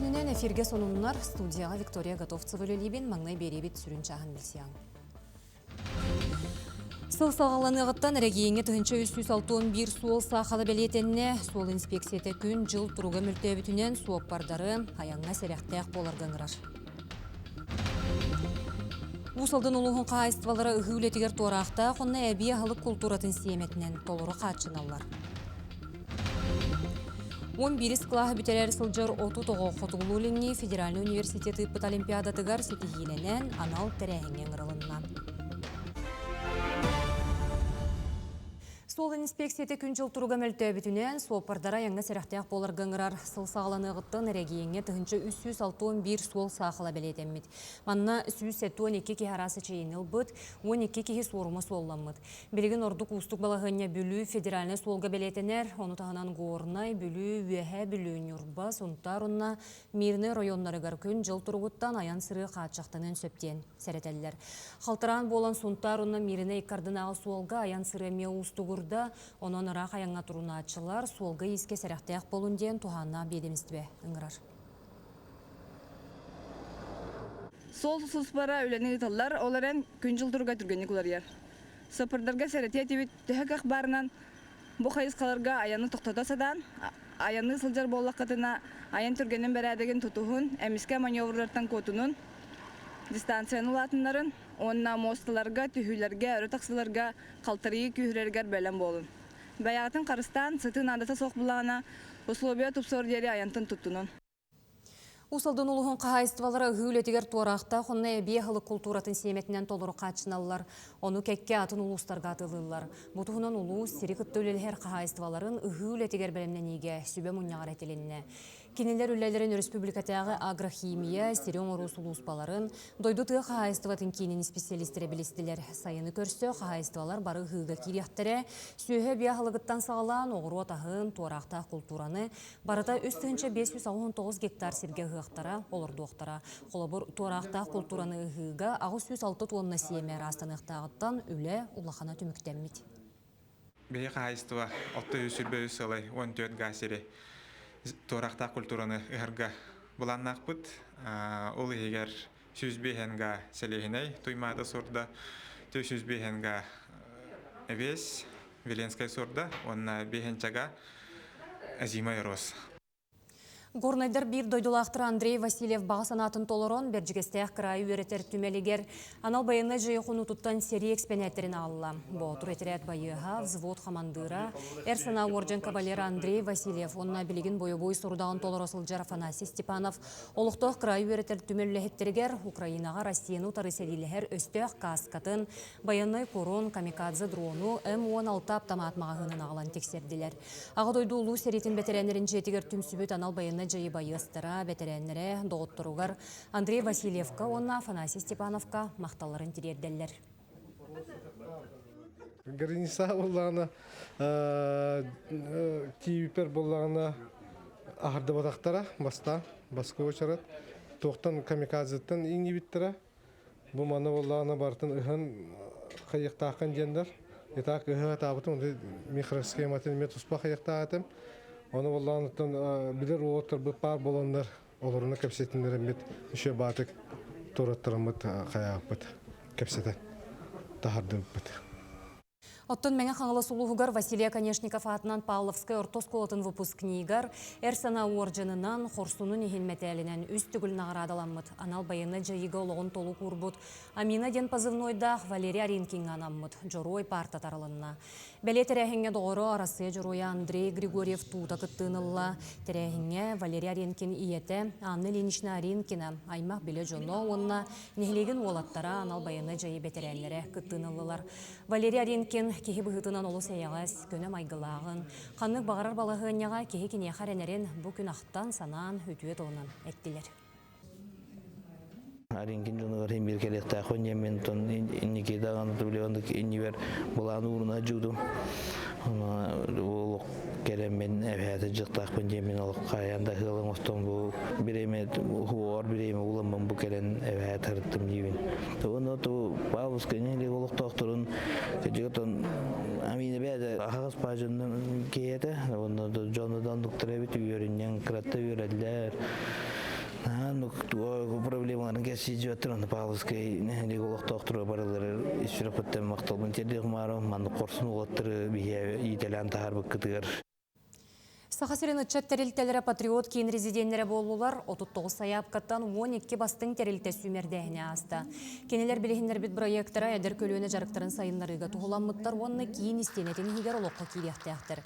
бүтінен эфирге сонунлар студияға Виктория Готовцева лөлейбен маңнай беребет сүрін чағын білсияң. Сыл сағаланығыттан әрегейіңе тұхынша 361 суол сақалы бәлетенне суол инспекцияты күн жыл тұруға мүлті бүтінен суоп бардары аяңға сәряқтаяқ боларғанғырар. Усалдың ұлығын қайыстывалары үхілетігер туарақта қонна әбия халық культуратын сиеметінен толыры қатшыналар. 11 клағы бүтерер сылжыр 30 қотығылулыңы Федеральный университеті ұппыт олимпиадатығар сетігейленен анал тәрәхінген ғырылынна. Сол инспекцияты күн жыл тұруға мәлті өбітінен суоппардара яңға сәріқтаяқ болар ғыңырар. Сыл сағаланы ғыттың әрегейіңе тұхыншы 361 суол сақыла бәлетеммет. Манна 312 кехарасы чейінел бұд, 12 кехи сорумы солламыд. Белеген ордық ұстық балағыня бүлі федеральны суолға бәлетенер, оны тағынан ғорнай бүлі өйәхә бүлі нүрба, сонтар онна мирны районларығар күн жыл тұрғыттан аян сыры қатшақтанын сөптен сәрәтәлілер. Қалтыран болан сонтар онна мирны иккардынағы суолға аян сыры ме ұстығыр онын ырақ аяңға тұруна атшылар суолғы еске сәріқтаяқ болунден туғанна бедемістібе ұңырар. Сол сұспара өлені ұталар, оларын күн жыл тұруға түргенік олар ер. Сопырдарға сәрәте әтебет түхәк ақбарынан бұл қайыз қаларға аяны тоқтатасадан, аяны сылжар болақ қатына аян түргенін бәрәдеген тұтуғын, әміске маневрлартан көтінің, дистанцияны латынларын, онна мостыларға, түйілерге, өрі тақсыларға, қалтырығы күйірергер бәлем болын. Баяғатын қарыстан сытын адата соқ бұлағына условия тұпсор дері аянтын тұттының. Усалдың ұлығын қағайыстывалары ғүйілетігер туарақта қонна әбие халық культуратын семетінен толыры қатшыналылар. Оны кәкке атын ұлыстарға атылылар. Бұтығынан ұлыс, сирі күттөлелер қағайыстываларын ғүйілетігер бәлемнен еге сүбе мұнияғар әтеленіне. Кенелер үлләлерін республикатағы агрохимия, стереон орус ұлыспаларын, дойду тұғы қағайыстыватын кейінен специалистері білістілер. Сайыны көрсі қағайыстывалар бары ғыға кирияқтыры, сүйе бияқылығыттан сағалан оғыру атағын, туарақта культураны, барыта үстігінші 569 гектар серге ғықтара, олырды оқтара. Қолабыр туарақта культураны ғыға 606 тонна сиемер астанықтағыттан үлі ұлақана түміктенмет. Бейі қағайыстыва 600 сылай 14 ғасері. Туарақта культураны ұғырға бұланнақ бұд. Ол егер 105-ға сәлейіней тұймады сұрда, 205-ға әвес, Веленскай сұрда, онына 5-ға Азима Ерос. Горнайдар бір дойдулақтыр Андрей Васильев бағасанатын толырон бәржігестәқ қырайы өретер түмелігер. Анал байыны жиықын ұтыттан сері экспенеттерін алла. Бұ әтерет байыға, взвод командыра, әрсана орджен кавалер Андрей Васильев, онына білеген бойы-бой сұрдағын толыросыл жар Афанасий Степанов, олықтық қырайы өретер түмелігеттергер Украинаға Россияны ұтары сәрилігер өстіқ каскатын, байыны корон, камикадзе дрону, М-16 аптамат мағығының ағылан тексерділер. Ағы дойду ұлу сәретін бәтерәнерін жетігер түмсүбіт анал байыны жайы байыстыра, бәтерәнері, доғыттыруғар Андрей Васильевка, онна Афанасий Степановка мақталарын тирерделер. Граница болағына, кейіпер болағына ағырды батақтара, басқа өшарат, тоқтан камикадзеттен еңі біттіра. Бұл маны болағына бартын ұғын қайықтақын жендер. Етақ ұғы табытын, микросхематын мен тұспа қайықтағатым. Оны болағынықтан білер оғытыр бұл пар боландар оларына кәпсетіндерін бет үші батық тұраттырын бұд қаяқ бұд кәпсеті тағарды бұд. Оттон мәңі қаңылы сұлуғығар Василия Конешников атынан Павловскай ортосколатын выпускнигар әрсана оржынынан қорсунын ехенметәлінен үстігіл нағырадаламмыд. Анал байыны жайыға олығын толу құрбыд. Амина ден пазывнойдақ Валерия Ринкин анаммыд. Жорой парта тарылынна. Бәле тәрәхіңе доғыры арасы Жороя Андрей Григорьев тута кыттынылла. Тәрәхіңе Валерия Ринкин иеті Анны Ленична Ринкина аймақ біле жоно онна нехлеген олаттара анал байыны жайы бәтерәнлері кыттынылылар. Валерия Ринкин кехи бұғытынан олы сәяғас көне майғылағын. Қанық бағарар балығынyaға кехи кене қаренерін бұл күн ақтан санан өтует онын әттілер. Аринкин жонығыр хембер келекті ақын емен тұн инекеді ағаны түбілеғандық иннивер бұланы ұрына жүдім. Ол кереммен әвәті жықтақпын емен алып қаянда ғылың ұстым бұл біреме хуар біреме ұлымын бұл керен әвәті ұрттым дейбін. Оны Павловскай нелі олықтақтырын кәжігітін амины бәді ақағыз пажының кейеті. Оны жоныдан доктор әбет үйерінен қыратты үйерәділер. ну проблемаларын кәсі жөттірін пағылыскай нәхелек олықтақтыру барылары ешіріқпіттен мақталбын тердегі марым, манды қорсын олаттыры бейе етелән тағар бұққытығыр. Сахасырын ұтчат тәрілтелері патриот кейін резиденлері болулар 39 саяпқаттан 12 бастың тәрілте сүймердәйіне асты. Кенелер білігіндер біт проекттара әдір көлуіне жарықтарын сайынларыға тұғыламмыттар онны кейін істенетін егер олыққа кейлеқті әқтір.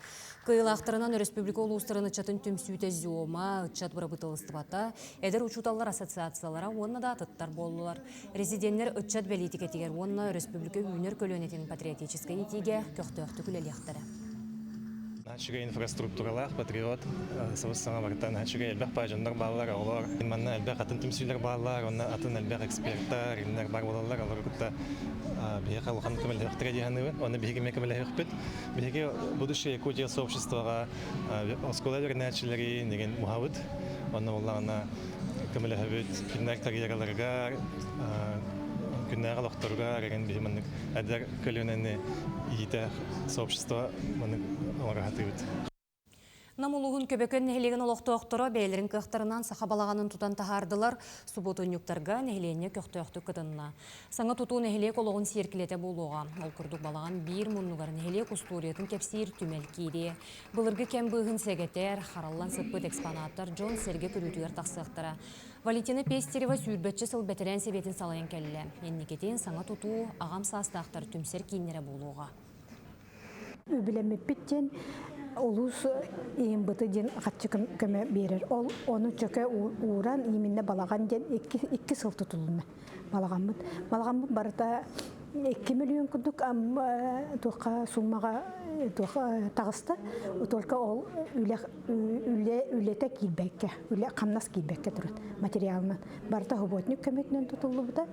Кыйлақтарынан республика олуыстарын ұтчатын түмсүйті зиома, ұтчат бұрабытылыстыбата, әдір учуталар ассоциациялара онны да атыттар болулар. Резиденлер ұтчат бәлетікетігер онны республика үйінер көлуінетін патриотическай етеге көқті-өқті күлелектірі. Хачуга инфраструктуралар, патриот, савыссаңа бартан, хачуга әлбәқ пажандар балалар, олар, манна әлбәқ атын түмсүйлер балалар, онна атын әлбәқ эксперттар, илнер бар балалар, олар күтті бейек алған көмелі өқтірі дейханыбын, оны бейге мекемелі өқпет. Бейге будущее Якутия сообществоға оскола вернәтшілері деген мұхавыд, оны оларына көмелі өбет, киннер карьераларға, күннәр алақтарға, реген бейманның әдер көлінені ете сообщество оларға хатыбыд. Намулуғын көбекен нәхелеген олықтуақтыра бәйлерін көқтарынан сақабалағанын тұтан тахардылар субботын юктарға нәхелене көқтуақты күтінна. Саңа тұту нәхелек олығын серкілете болуға. Ол күрдік балаған бір мұнығар нәхелек ұстуриятын кәпсейір түмел кейде. Бұлырғы кәм бұғын сәгетер, хараллан сыппыт экспонаттар Джон Серге күрітігер тақсықтыра. Валентина Пестерева сүйірбәтші сыл бәтірән себетін салайын кәлі. Еннекетен саңа тұту ағам састақтар түмсер кейінері болуға. Үбілемеппеттен олус ең бұты ден қатшы көмі берер. Ол оны чөке уыран еменне балаған ден 2 сыл тұтылына балаған бұд. Балаған бұд барыта 2 миллион күдік тұққа сумаға тағысты. Только ол үлете кейбәкке, қамнас кейбәкке тұрады материалынан. Барыта хұботник көметінен тұтылы бұда.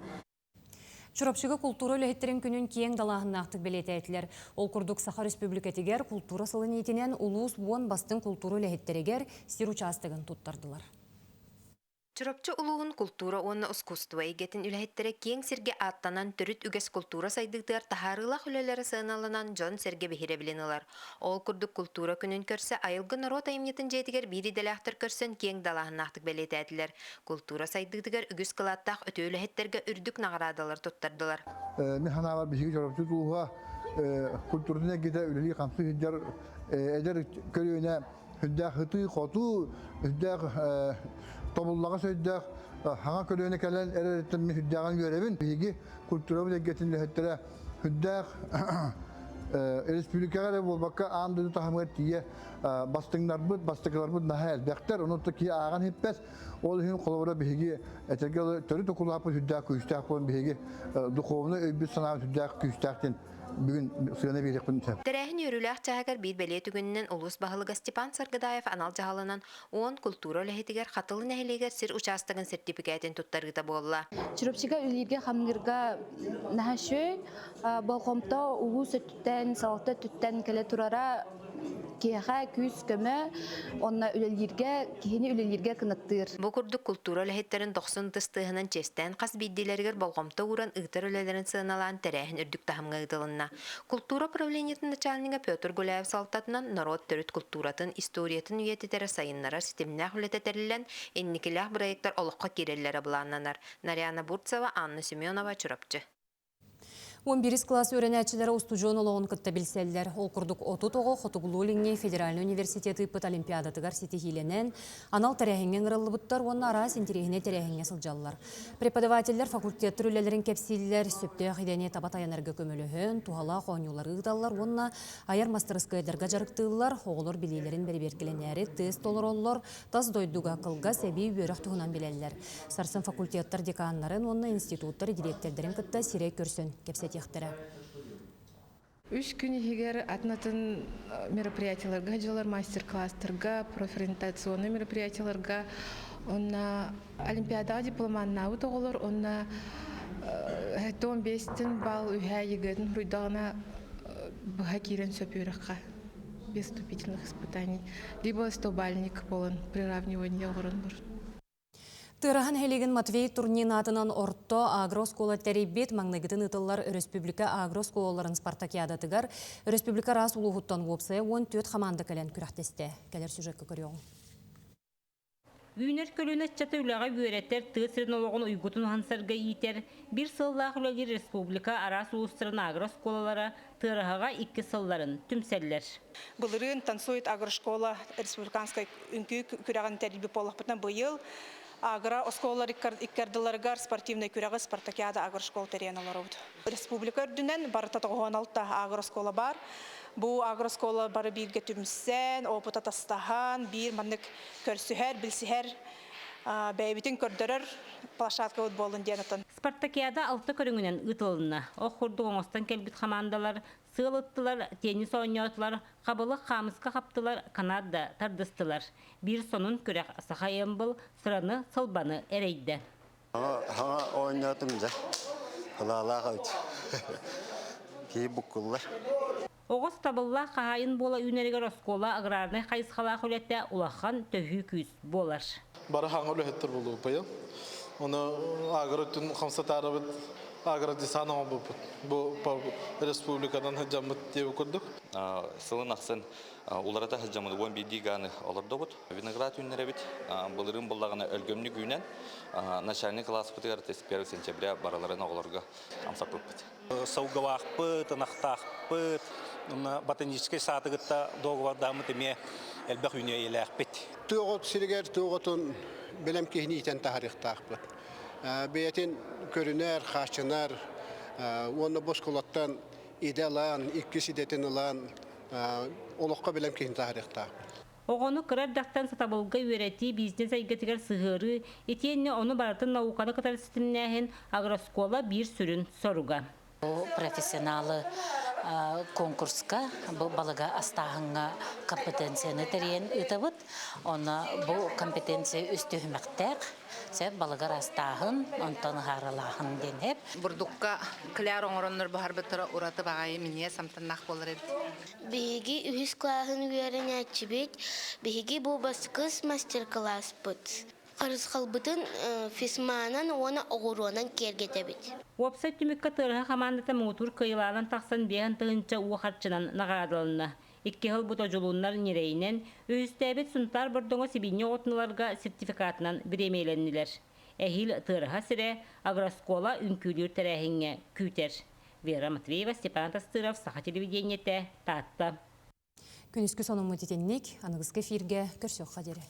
Чурапшыға культура өләхеттерін күнін кең далағын ақтық белеті әйтілер. Ол күрдік Саха Республикатегер культура сылын етінен улус буан бастың культура өләхеттерегер сир участығын тұттардылар. Чурапчы улуғын культура онна искусство егетін үләхеттері кең серге аттанан түріт үгес культура сайдықтығар тахарылақ үлелері сығыналынан Джон Серге бехире білінілер. Ол күрдік культура күнін көрсе, айылғы народ айымнетін жетігер бири дәләқтір көрсен кең далағын ақтық белеті әділер. Культура сайдықтығар үгіс қылаттақ өте үләхеттерге үрдік нағырадалар тұттардылар. Мен ханавар бихиге чурапчы тұлуға культурдың әгеті үлелі қамсы хүддер әдер көріуіне хүддәк хыты, қоту, хүддәк Tomullığa söydük, hana kölüğüne gelen eretimi hüddağın görevin. Bilgi kültürü bile getirildiğinde hüddağ Respublika'ya olmakta anında tahmin ettiği bastıklar bu nahel. Bekler onu da ki ağan hepes oluşun kolabora bilgi etkili türlü tokulapı hüddağ kuyuştağ olan bilgi duhovunu öbür sanat hüddağ kuyuştağın bugün sırana bir yakın tep. Terehin yürüleğ çağır bir beliyeti gününün ulus bahalıga Stepan Sargıdayev anal cahalınan 10 kulturo lehetiger katılı neheliger sir uçastığın sertifikatin tuttarıda bolla. Çırpçıga ülirge hamgırga nahaşı balkomta uğu sütten salta tütten kele turara Kiyaha küs köme onna ülelirge kihini ülelirge kınıttır. Bu kurduk kultura lehitlerin 90 tыстığının çesten kas biddilerger balgomta uğran ıgtar ülelerin sığınalan terehin ürdük tahımga ıdılınna. Kultura pravleniyatın начальника Петр Гуляев салтатынан народ төрүт культуратын, историятын үйетеtere сайыннара системнах үлететерилен энникилях проекттар олыққа кереллері бұланнанар. Нарияна Бурцева, Анна Семенова, Чурапчы. 11 класс öğrenicileri устужон олығын күтті білселдер. Ол күрдік оты тоғы Хотугулулинге Федеральный университеті пыт олимпиадатығар сетихиленен анал тәрәхінген ғырылы бұттар, оны арас интерегіне тәрәхінге сылжалылар. Преподавательдер факультет түрілелерін кепсилер, сөпте қидене табат аянарға көміліхін, туғала қоңюлары ұдалылар, оны аяр мастерскы әдерға жарықтылылар, оғылыр білейлерін бәрі-беркеленері, тест олар олар, таз дойдуға қылға сәбей өріқ тұғынан білелер. Сарсын факультеттер деканларын, оны институттар директордерін күтті сирек көрсін кепсет яқтыра. 3 күн егер атнатын мероприятияларға, жылар мастер-класстарға, профориентационный мероприятияларға, онна олимпиада дипломанна ұтығылыр, онна 15-тін бал үйә егетін руйдағына бұға керен сөпіріққа. Без вступительных испытаний. Либо 100-бальник болын, приравнивание ғырын бұр. Тырахан хелеген Матвей турнин атынан орто агроскола теребет маңнагытын ытыллар Республика агросколаларын спартакиадатыгар Республика рас улуғыттан вопсая 14 хаманда кәлен күрәхтесте. Кәлер сюжеткі көріоң. Үйнер көлüne çatı ülağa büyüretter tığsırın oluğun uygutun hansarga iyiter, bir sıllığa üleği Respublika Aras Ulusların agroskolalara tığırığa 2 sılların tümseller. Былырын танцует агрошкола республиканской үңкү күрәгән тәрбие боллапытан быел агроосколалар иккәрдиләргә спортивный күрәгә спартакиада агрошкол теренлары бут. Республика үрдүнән барыта 16 агроскола бар. Бу агроскола бары биргә түмсән, опыта тастахан, бир маннык көрсүһәр, билсиһәр бәйбитин көрдөрөр площадка бут болын диянатын. Спартакиада 6 көрүңүнен ытылына. Охурду оңостан келбит командалар, сыылыттылар, теннис ойнотулар, кабылык камыска каптылар, канатта тардыстылар. Bir sonun körək asaqayın был, сыраны сылбаны әрейді. Хана ойнатым да. Халалаға өт. Кей бұққылар. Оғыз табылла қағайын бола үйнерігер оскола аграрны қайысқала құлетті улақан төхі күйіс болар. Бары хаңа өліхеттір болу бұйыл. Оны агротын қамсатары бұд, агродисаны оң бұл республикадан хыджамыд деп көрдік. Сылын ақсын уларата хыджамыды 11 диганы оларды бұд. Виноград үйнері бит, бұлырын бұллағына өлгөмні күйінен начальный класс бұтығар 1 сентября бараларына оларға амсап бұд. Сауғавақ бұд, ынақтақ бұд, ботанический сатығытта доғывардамы деме әлбәқ үйне еләқ бұд. Туғыт сірігер туғытын білім кейіні етен тағырықтақ бұд. Бейтін көрінер, қашынар, оны босқолаттан иделан, иккіс идетін ұлан, олыққа білім кейін тағырықтақ бұд. Оғаны қырардақтан сатабылға өреті бизнес әйгетігер сығыры, етенне оны барытын науканы қатар системнәхін агроскола бір сүрін соруға. Профессионалы конкурска бұл балыға астағыңа компетенцияны тәрен үтібіт. Оны бұл компетенция үсті хүмәқтәк, сәп балыға астағын, онтан ғаралағын денеп. Бұрдыққа кляр оңырыныр бұхар бұтыры ұраты бағайы мене самтаннақ болыр еді. Бігі үйіз клағын үйерін әтчі бет, бігі бұл басқыз мастер-класс бұд. Қарысқалбытын фисманан оны оғыруанан кергете бет. Уапсайт түмікка тұрға қамандыта мұтур көйлалан тақсан бейін тұғынша уақарчынан нағарадылына. 2 жыл бұта жолунлар нерейінен өйістәбет сұнтар бұрдыңы себейне отынларға сертификатынан біремейленілер. Әхіл тұрға сірі агроскола үнкүлер тәрәхіңе күйтер. Вера Матвеева, Степан Тастыров, Саха телевидениеті, Татта. Күніскі соның мұтетеннік, анығызғы эфирге көрсек қадері.